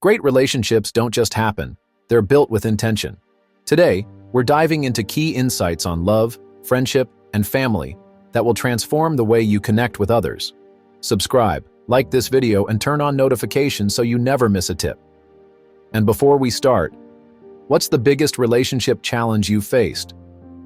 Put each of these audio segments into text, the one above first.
Great relationships don't just happen, they're built with intention. Today, we're diving into key insights on love, friendship, and family that will transform the way you connect with others. Subscribe, like this video, and turn on notifications so you never miss a tip. And before we start, what's the biggest relationship challenge you've faced?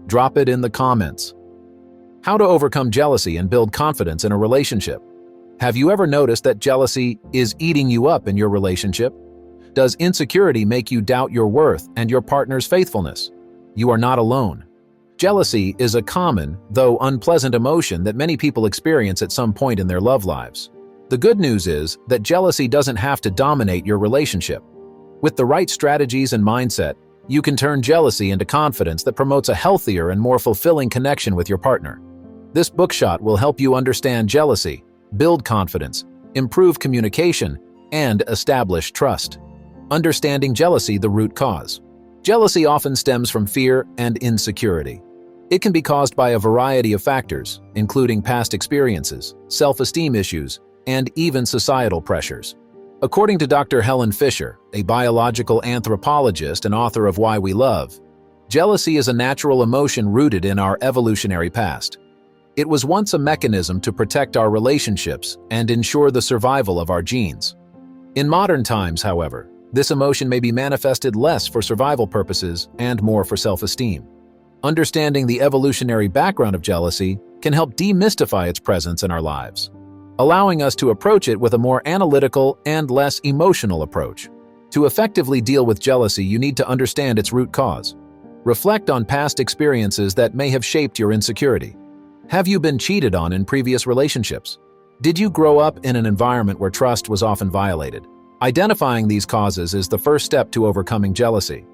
Drop it in the comments. How to overcome jealousy and build confidence in a relationship. Have you ever noticed that jealousy is eating you up in your relationship? Does insecurity make you doubt your worth and your partner's faithfulness? You are not alone. Jealousy is a common, though unpleasant emotion that many people experience at some point in their love lives. The good news is that jealousy doesn't have to dominate your relationship. With the right strategies and mindset, you can turn jealousy into confidence that promotes a healthier and more fulfilling connection with your partner. This bookshot will help you understand jealousy, build confidence, improve communication, and establish trust. Understanding jealousy, the root cause. Jealousy often stems from fear and insecurity. It can be caused by a variety of factors, including past experiences, self-esteem issues, and even societal pressures. According to Dr. Helen Fisher, a biological anthropologist and author of Why We Love, jealousy is a natural emotion rooted in our evolutionary past. It was once a mechanism to protect our relationships and ensure the survival of our genes. In modern times, however, this emotion may be manifested less for survival purposes and more for self-esteem. Understanding the evolutionary background of jealousy can help demystify its presence in our lives, allowing us to approach it with a more analytical and less emotional approach. To effectively deal with jealousy, you need to understand its root cause. Reflect on past experiences that may have shaped your insecurity. Have you been cheated on in previous relationships? Did you grow up in an environment where trust was often violated? Identifying these causes is the first step to overcoming jealousy.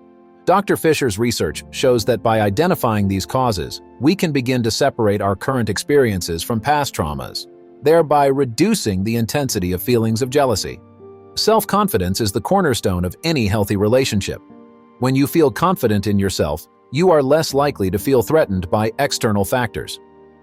Dr. Fisher's research shows that by identifying these causes, we can begin to separate our current experiences from past traumas, thereby reducing the intensity of feelings of jealousy. Self-confidence is the cornerstone of any healthy relationship. When you feel confident in yourself, you are less likely to feel threatened by external factors.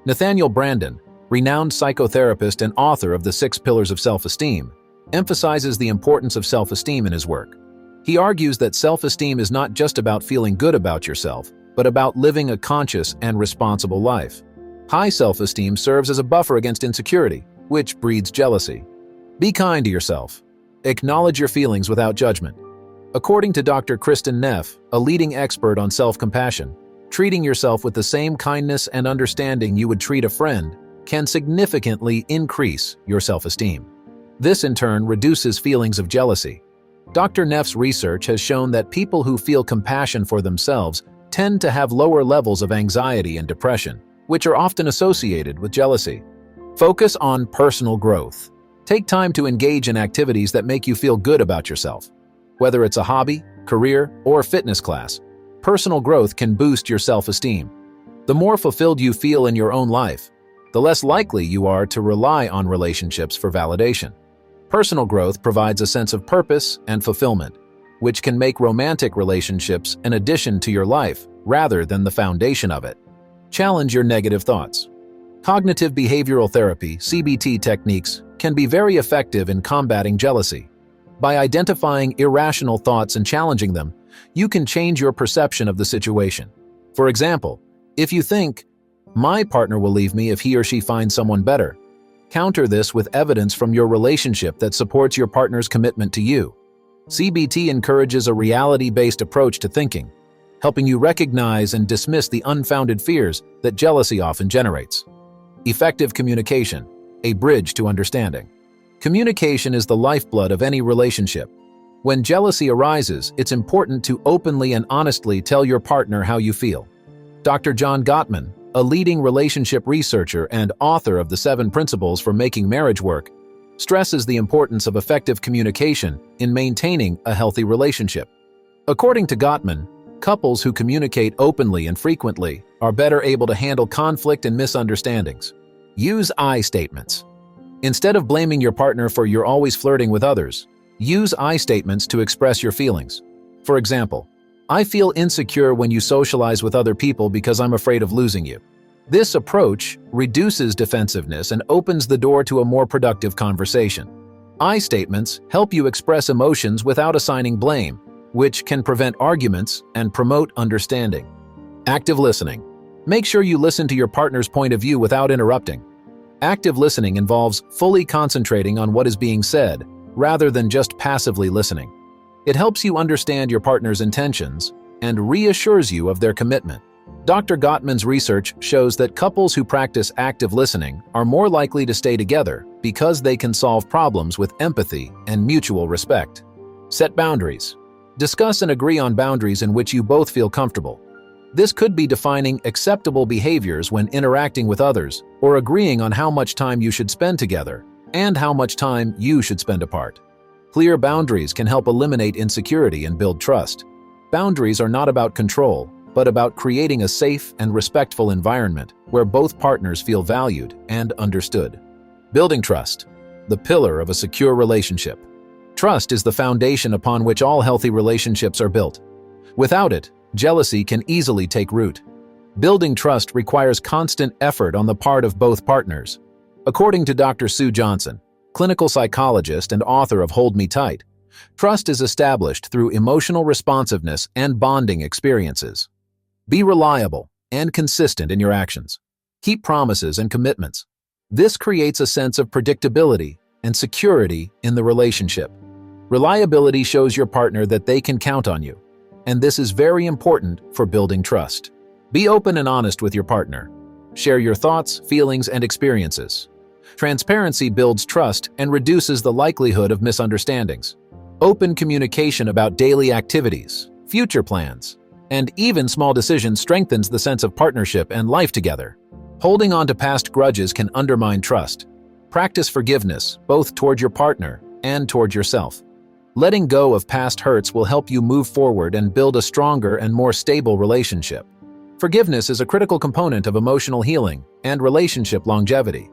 Nathaniel Branden, renowned psychotherapist and author of The 6 Pillars of Self-Esteem, emphasizes the importance of self-esteem in his work. He argues that self-esteem is not just about feeling good about yourself, but about living a conscious and responsible life. High self-esteem serves as a buffer against insecurity, which breeds jealousy. Be kind to yourself. Acknowledge your feelings without judgment. According to Dr. Kristen Neff, a leading expert on self-compassion, treating yourself with the same kindness and understanding you would treat a friend can significantly increase your self-esteem. This in turn reduces feelings of jealousy. Dr. Neff's research has shown that people who feel compassion for themselves tend to have lower levels of anxiety and depression, which are often associated with jealousy. Focus on personal growth. Take time to engage in activities that make you feel good about yourself. Whether it's a hobby, career, or fitness class, personal growth can boost your self-esteem. The more fulfilled you feel in your own life, the less likely you are to rely on relationships for validation. Personal growth provides a sense of purpose and fulfillment, which can make romantic relationships an addition to your life rather than the foundation of it. Challenge your negative thoughts. Cognitive behavioral therapy, CBT techniques, can be very effective in combating jealousy. By identifying irrational thoughts and challenging them, you can change your perception of the situation. For example, if you think, "My partner will leave me if he or she finds someone better," counter this with evidence from your relationship that supports your partner's commitment to you. CBT encourages a reality-based approach to thinking, helping you recognize and dismiss the unfounded fears that jealousy often generates. Effective communication, a bridge to understanding. Communication is the lifeblood of any relationship. When jealousy arises, it's important to openly and honestly tell your partner how you feel. Dr. John Gottman, a leading relationship researcher and author of the 7 Principles for Making Marriage Work, stresses the importance of effective communication in maintaining a healthy relationship. According to Gottman, couples who communicate openly and frequently are better able to handle conflict and misunderstandings. Use I statements. Instead of blaming your partner for "you're always flirting with others," use I statements to express your feelings. For example, "I feel insecure when you socialize with other people because I'm afraid of losing you." This approach reduces defensiveness and opens the door to a more productive conversation. I statements help you express emotions without assigning blame, which can prevent arguments and promote understanding. Active listening. Make sure you listen to your partner's point of view without interrupting. Active listening involves fully concentrating on what is being said, rather than just passively listening. It helps you understand your partner's intentions and reassures you of their commitment. Dr. Gottman's research shows that couples who practice active listening are more likely to stay together because they can solve problems with empathy and mutual respect. Set boundaries. Discuss and agree on boundaries in which you both feel comfortable. This could be defining acceptable behaviors when interacting with others, or agreeing on how much time you should spend together and how much time you should spend apart. Clear boundaries can help eliminate insecurity and build trust. Boundaries are not about control, but about creating a safe and respectful environment where both partners feel valued and understood. Building trust, the pillar of a secure relationship. Trust is the foundation upon which all healthy relationships are built. Without it, jealousy can easily take root. Building trust requires constant effort on the part of both partners. According to Dr. Sue Johnson, clinical psychologist and author of Hold Me Tight, trust is established through emotional responsiveness and bonding experiences. Be reliable and consistent in your actions. Keep promises and commitments. This creates a sense of predictability and security in the relationship. Reliability shows your partner that they can count on you, and this is very important for building trust. Be open and honest with your partner. Share your thoughts, feelings, and experiences. Transparency builds trust and reduces the likelihood of misunderstandings. Open communication about daily activities, future plans, and even small decisions strengthens the sense of partnership and life together. Holding on to past grudges can undermine trust. Practice forgiveness, both toward your partner and toward yourself. Letting go of past hurts will help you move forward and build a stronger and more stable relationship. Forgiveness is a critical component of emotional healing and relationship longevity,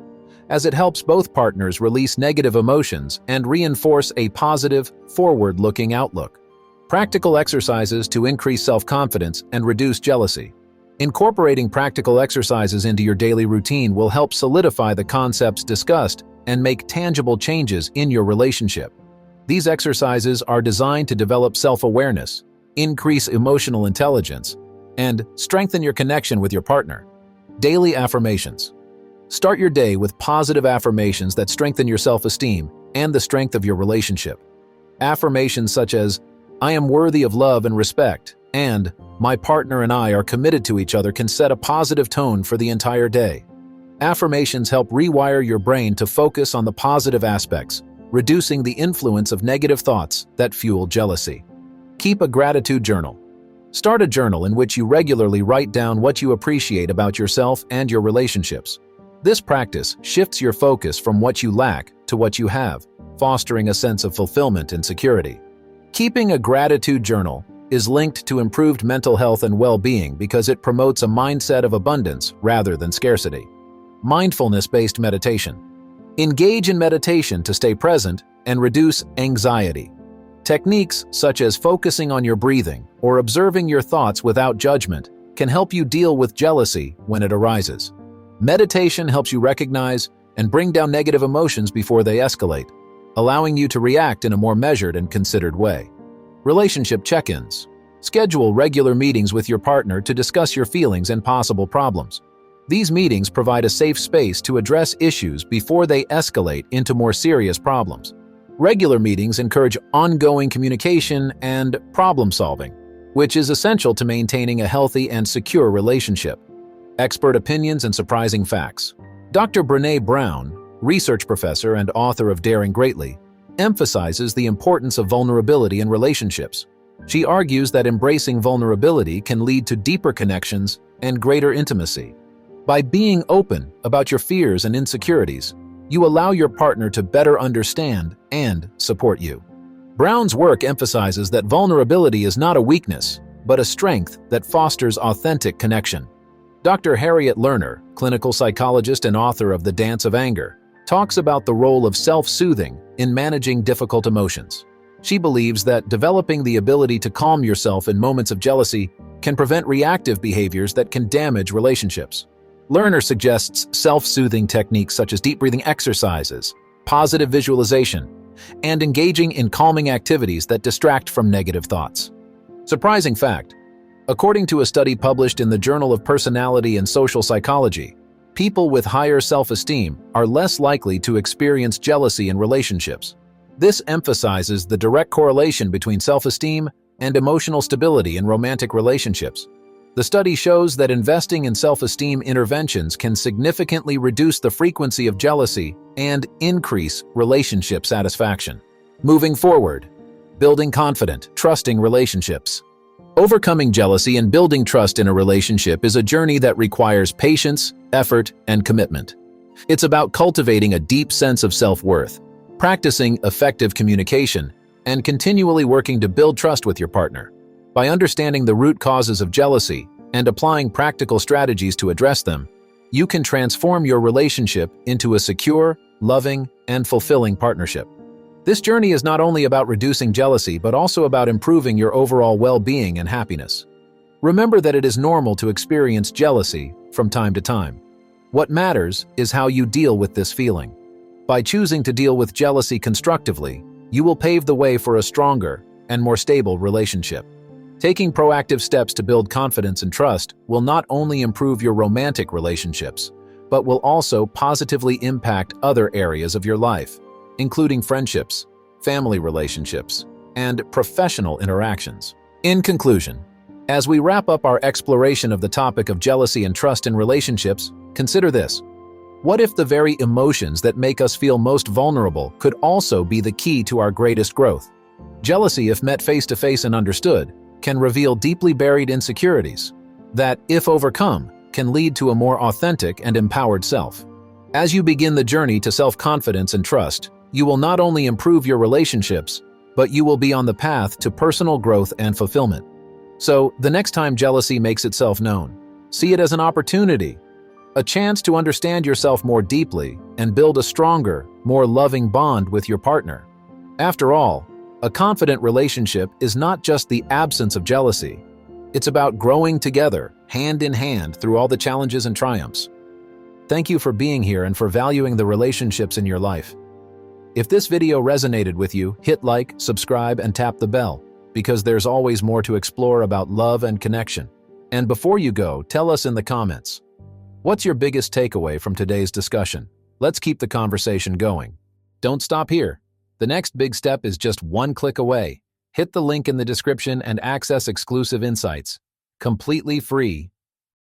as it helps both partners release negative emotions and reinforce a positive, forward-looking outlook. Practical exercises to increase self-confidence and reduce jealousy. Incorporating practical exercises into your daily routine will help solidify the concepts discussed and make tangible changes in your relationship. These exercises are designed to develop self-awareness, increase emotional intelligence, and strengthen your connection with your partner. Daily affirmations. Start your day with positive affirmations that strengthen your self-esteem and the strength of your relationship. Affirmations such as, "I am worthy of love and respect," and "My partner and I are committed to each other" can set a positive tone for the entire day. Affirmations help rewire your brain to focus on the positive aspects, reducing the influence of negative thoughts that fuel jealousy. Keep a gratitude journal. Start a journal in which you regularly write down what you appreciate about yourself and your relationships. This practice shifts your focus from what you lack to what you have, fostering a sense of fulfillment and security. Keeping a gratitude journal is linked to improved mental health and well-being because it promotes a mindset of abundance rather than scarcity. Mindfulness-based meditation. Engage in meditation to stay present and reduce anxiety. Techniques such as focusing on your breathing or observing your thoughts without judgment can help you deal with jealousy when it arises. Meditation helps you recognize and bring down negative emotions before they escalate, allowing you to react in a more measured and considered way. Relationship check-ins. Schedule regular meetings with your partner to discuss your feelings and possible problems. These meetings provide a safe space to address issues before they escalate into more serious problems. Regular meetings encourage ongoing communication and problem-solving, which is essential to maintaining a healthy and secure relationship. Expert opinions and surprising facts. Dr. Brené Brown, research professor and author of Daring Greatly, emphasizes the importance of vulnerability in relationships. She argues that embracing vulnerability can lead to deeper connections and greater intimacy. By being open about your fears and insecurities, you allow your partner to better understand and support you. Brown's work emphasizes that vulnerability is not a weakness, but a strength that fosters authentic connection. Dr. Harriet Lerner, clinical psychologist and author of The Dance of Anger, talks about the role of self-soothing in managing difficult emotions. She believes that developing the ability to calm yourself in moments of jealousy can prevent reactive behaviors that can damage relationships. Lerner suggests self-soothing techniques such as deep breathing exercises, positive visualization, and engaging in calming activities that distract from negative thoughts. Surprising fact: according to a study published in the Journal of Personality and Social Psychology, people with higher self-esteem are less likely to experience jealousy in relationships. This emphasizes the direct correlation between self-esteem and emotional stability in romantic relationships. The study shows that investing in self-esteem interventions can significantly reduce the frequency of jealousy and increase relationship satisfaction. Moving forward, building confident, trusting relationships. Overcoming jealousy and building trust in a relationship is a journey that requires patience, effort, and commitment. It's about cultivating a deep sense of self-worth, practicing effective communication, and continually working to build trust with your partner. By understanding the root causes of jealousy and applying practical strategies to address them, you can transform your relationship into a secure, loving, and fulfilling partnership. This journey is not only about reducing jealousy, but also about improving your overall well-being and happiness. Remember that it is normal to experience jealousy from time to time. What matters is how you deal with this feeling. By choosing to deal with jealousy constructively, you will pave the way for a stronger and more stable relationship. Taking proactive steps to build confidence and trust will not only improve your romantic relationships, but will also positively impact other areas of your life, including friendships, family relationships, and professional interactions. In conclusion, as we wrap up our exploration of the topic of jealousy and trust in relationships, consider this. What if the very emotions that make us feel most vulnerable could also be the key to our greatest growth? Jealousy, if met face-to-face and understood, can reveal deeply buried insecurities that, if overcome, can lead to a more authentic and empowered self. As you begin the journey to self-confidence and trust, you will not only improve your relationships, but you will be on the path to personal growth and fulfillment. So, the next time jealousy makes itself known, see it as an opportunity, a chance to understand yourself more deeply and build a stronger, more loving bond with your partner. After all, a confident relationship is not just the absence of jealousy. It's about growing together, hand in hand, through all the challenges and triumphs. Thank you for being here and for valuing the relationships in your life. If this video resonated with you, hit like, subscribe, and tap the bell, because there's always more to explore about love and connection. And before you go, tell us in the comments, what's your biggest takeaway from today's discussion? Let's keep the conversation going. Don't stop here. The next big step is just one click away. Hit the link in the description and access exclusive insights, completely free,